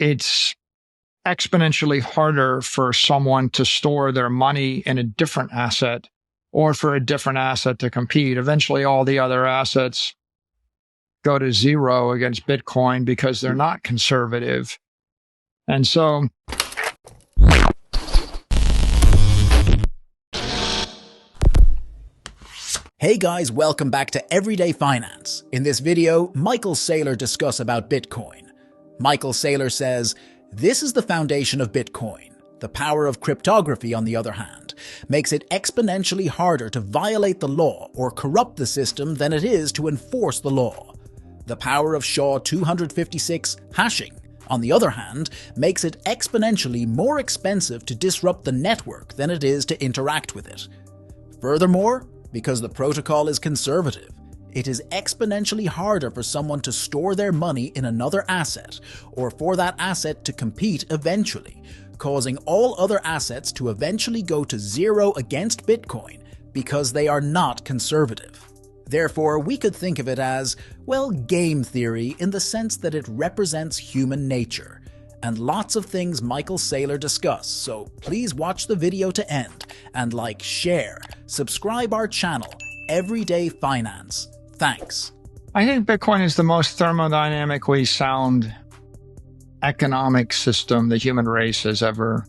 it's exponentially harder for someone to store their money in a different asset or for a different asset to compete. Eventually, all the other assets go to zero against Bitcoin because they're not conservative. And so Hey guys, welcome back to Everyday Finance. In this video, Michael Saylor discuss about Bitcoin. Michael Saylor says, this is the foundation of Bitcoin. The power of cryptography, on the other hand, makes it exponentially harder to violate the law or corrupt the system than it is to enforce the law. The power of SHA-256 hashing, on the other hand, makes it exponentially more expensive to disrupt the network than it is to interact with it. Furthermore, because the protocol is conservative, it is exponentially harder for someone to store their money in another asset or for that asset to compete eventually, causing all other assets to eventually go to zero against Bitcoin because they are not conservative. Therefore, we could think of it as, well, game theory in the sense that it represents human nature. And lots of things Michael Saylor discuss, so please watch the video to end and like, share, subscribe our channel, Everyday Finance. Thanks. I think Bitcoin is the most thermodynamically sound economic system the human race has ever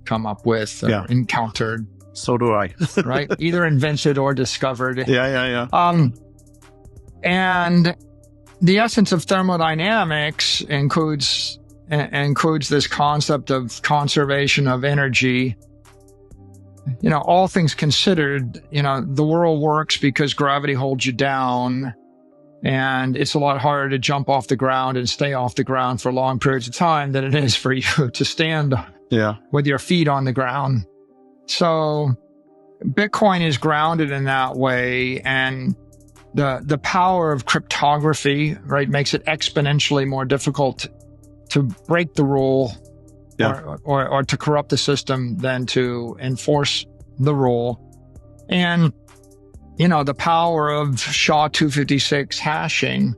come up with or encountered. So do I. Right? Either invented or discovered. Yeah. And the essence of thermodynamics includes this concept of conservation of energy. You know, all things considered, you know, the world works because gravity holds you down, and it's a lot harder to jump off the ground and stay off the ground for long periods of time than it is for you to stand with your feet on the ground. So Bitcoin is grounded in that way, and the power of cryptography, right, makes it exponentially more difficult to break the rule or to corrupt the system than to enforce the rule. And, you know, the power of SHA-256 hashing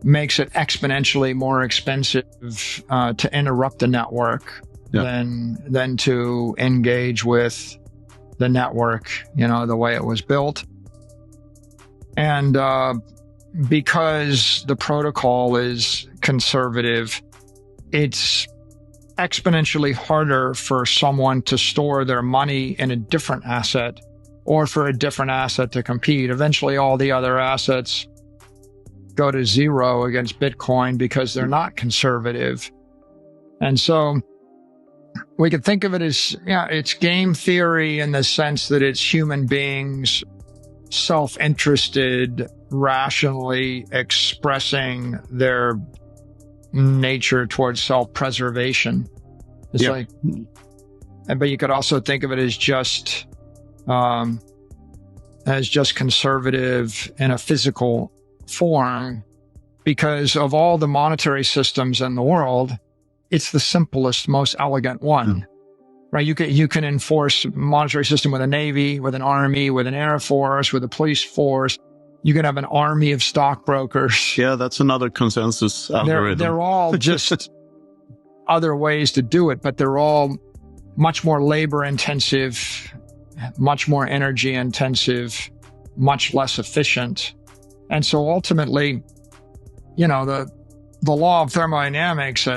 makes it exponentially more expensive to interrupt the network than to engage with the network, you know, the way it was built. And because the protocol is conservative, it's exponentially harder for someone to store their money in a different asset or for a different asset to compete. Eventually, all the other assets go to zero against Bitcoin because they're not conservative. And so we could think of it as, it's game theory in the sense that it's human beings self-interested, rationally expressing their nature towards self-preservation. It's like, but you could also think of it as just conservative in a physical form, because of all the monetary systems in the world, it's the simplest, most elegant one. Right? You can enforce a monetary system with a navy, with an army, with an air force, with a police force. You can have an army of stockbrokers. Yeah, that's another consensus algorithm. They're all just other ways to do it, but they're all much more labor intensive, much more energy intensive, much less efficient. And so ultimately, you know, the law of thermodynamics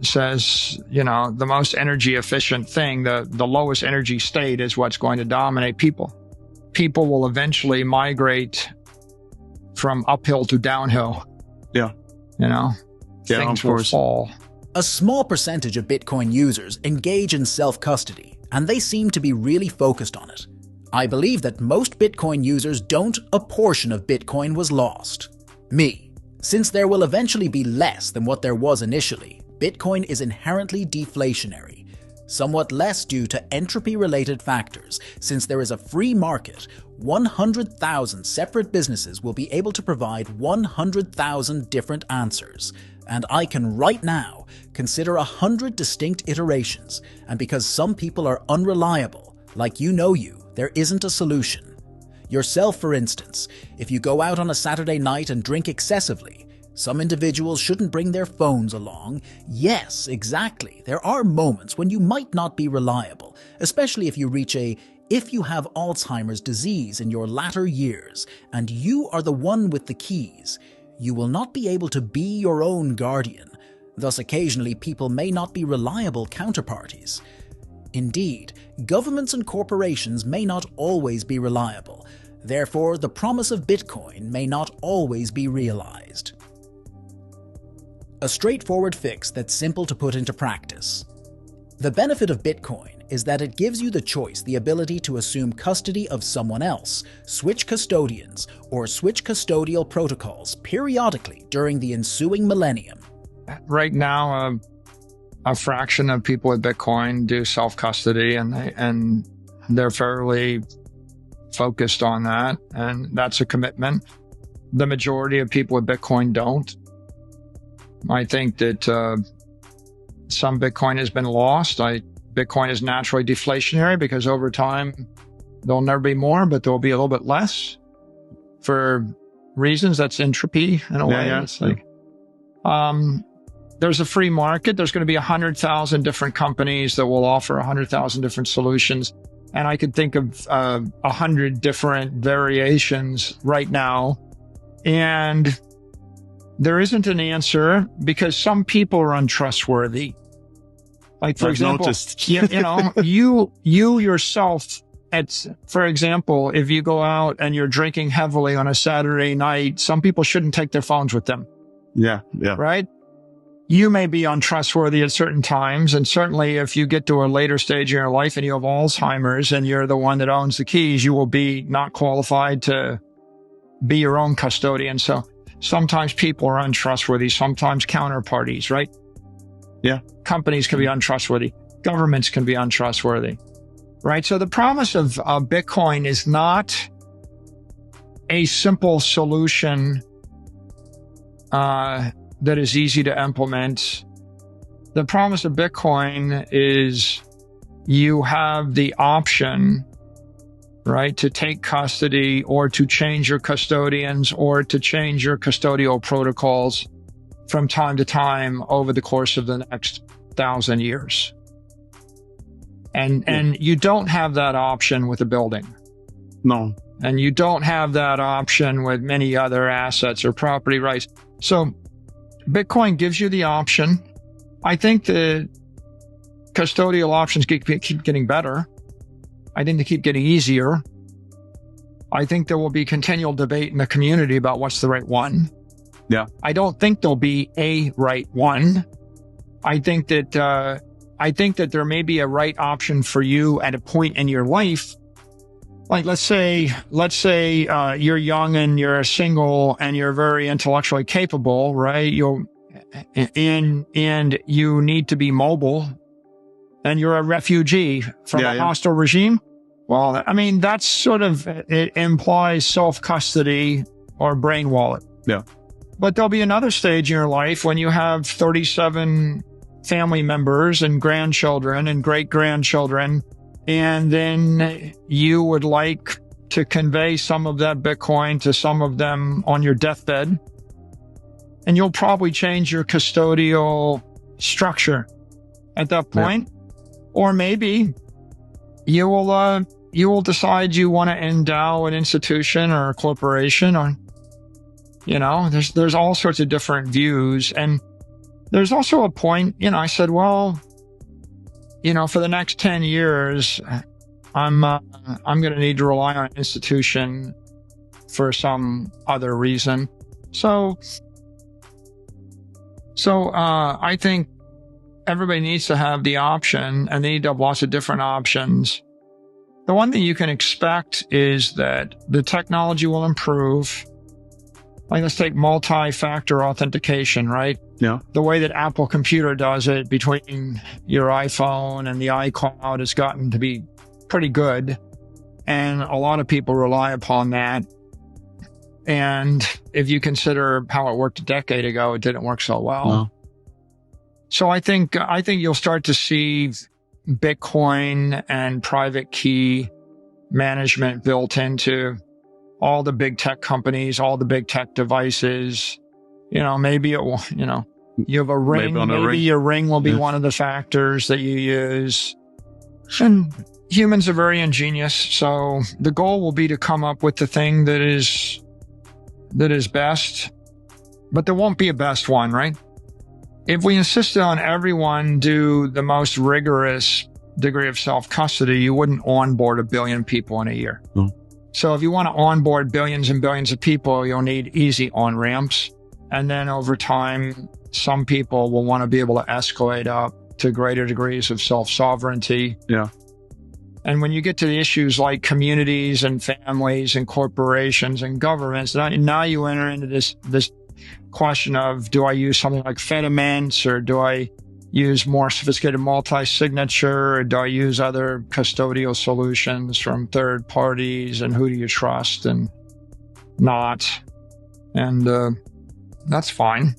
says, you know, the most energy efficient thing, the lowest energy state is what's going to dominate people. People will eventually migrate from uphill to downhill. Yeah. You know, things will fall. A small percentage of Bitcoin users engage in self-custody, and they seem to be really focused on it. I believe that most Bitcoin users don't a portion of Bitcoin was lost. Since there will eventually be less than what there was initially, Bitcoin is inherently deflationary, somewhat less due to entropy-related factors. Since there is a free market, 100,000 separate businesses will be able to provide 100,000 different answers. And I can right now consider 100 distinct iterations, and because some people are unreliable, like you, there isn't a solution. Yourself, for instance, if you go out on a Saturday night and drink excessively, Some individuals shouldn't bring their phones along. Yes, exactly. There are moments when you might not be reliable, especially if you have Alzheimer's disease in your latter years and you are the one with the keys. You will not be able to be your own guardian. Thus, occasionally people may not be reliable counterparties. Indeed, governments and corporations may not always be reliable. Therefore, the promise of Bitcoin may not always be realized. A straightforward fix that's simple to put into practice. The benefit of Bitcoin is that it gives you the choice, the ability to assume custody of someone else, switch custodians, or switch custodial protocols periodically during the ensuing millennium. Right now, a fraction of people with Bitcoin do self-custody, and they're fairly focused on that, and that's a commitment. The majority of people with Bitcoin don't. I think that some Bitcoin has been lost. Bitcoin is naturally deflationary because over time there'll never be more, but there'll be a little bit less for reasons. That's entropy in a way. Yeah. It's like, there's a free market. There's going to be 100,000 different companies that will offer 100,000 different solutions. And I could think of 100 different variations right now. And there isn't an answer because some people are untrustworthy. Like, for example, you yourself, for example, if you go out and you're drinking heavily on a Saturday night, some people shouldn't take their phones with them. Yeah. Right? You may be untrustworthy at certain times. And certainly if you get to a later stage in your life and you have Alzheimer's and you're the one that owns the keys, you will be not qualified to be your own custodian. So sometimes people are untrustworthy, sometimes counterparties, right? Yeah. Companies can be untrustworthy. Governments can be untrustworthy, right? So the promise of Bitcoin is not a simple solution that is easy to implement. The promise of Bitcoin is you have the option, right, to take custody or to change your custodians or to change your custodial protocols from time to time over the course of the next 1,000 years. And you don't have that option with a building. No. And you don't have that option with many other assets or property rights. So Bitcoin gives you the option. I think the custodial options keep getting better. I think they keep getting easier. I think there will be continual debate in the community about what's the right one. Yeah. I don't think there'll be a right one. I think that there may be a right option for you at a point in your life. Like, let's say you're young and you're single and you're very intellectually capable, right? And you need to be mobile and you're a refugee from a hostile regime. Well, I mean, that's sort of, it implies self-custody or brain wallet. Yeah. But there'll be another stage in your life when you have 37 family members and grandchildren and great-grandchildren, and then you would like to convey some of that Bitcoin to some of them on your deathbed. And you'll probably change your custodial structure at that point. Yeah. Or maybe you will decide you want to endow an institution or a corporation, or, there's all sorts of different views. And there's also a point, I said, well, for the next 10 years, I'm going to need to rely on an institution for some other reason. So I think everybody needs to have the option, and they need to have lots of different options. The one thing you can expect is that the technology will improve. Like, let's take multi-factor authentication, right? Yeah. The way that Apple Computer does it between your iPhone and the iCloud has gotten to be pretty good. And a lot of people rely upon that. And if you consider how it worked a decade ago, it didn't work so well. No. So I think you'll start to see Bitcoin and private key management built into all the big tech companies, all the big tech devices. maybe it will, you have a ring, maybe your ring will be one of the factors that you use. And humans are very ingenious. So the goal will be to come up with the thing that is best, but there won't be a best one, right? If we insisted on everyone do the most rigorous degree of self-custody, you wouldn't onboard 1 billion people in a year. No. So if you want to onboard billions and billions of people, you'll need easy on-ramps. And then over time, some people will want to be able to escalate up to greater degrees of self-sovereignty. Yeah. And when you get to the issues like communities and families and corporations and governments, now you enter into this question of, do I use something like Fediments, or do I use more sophisticated multi-signature, or do I use other custodial solutions from third parties, and who do you trust and not? And that's fine,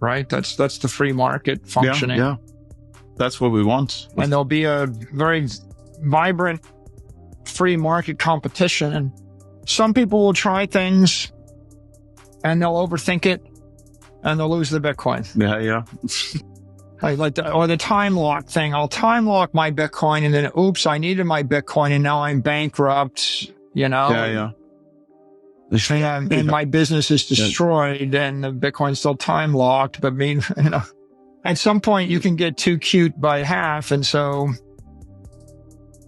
right? That's the free market functioning. Yeah. That's what we want. And there'll be a very vibrant free market competition, and some people will try things and they'll overthink it and they'll lose the Bitcoin. Yeah. Or the time lock thing. I'll time lock my Bitcoin, and then, oops, I needed my Bitcoin and now I'm bankrupt, Yeah. And my business is destroyed, and the Bitcoin's still time locked. But at some point you can get too cute by half. And so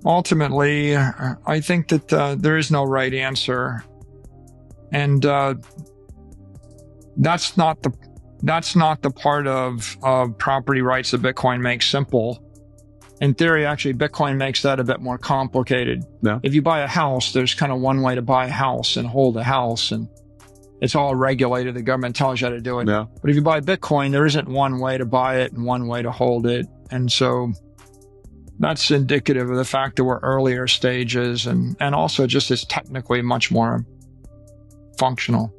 ultimately, I think that there is no right answer. And that's not the part of property rights that Bitcoin makes simple. In theory, actually, Bitcoin makes that a bit more complicated. Yeah. If you buy a house, there's kind of one way to buy a house and hold a house, and it's all regulated. The government tells you how to do it. Yeah. But if you buy Bitcoin, there isn't one way to buy it and one way to hold it. And so that's indicative of the fact that we're earlier stages, and also just is technically much more functional.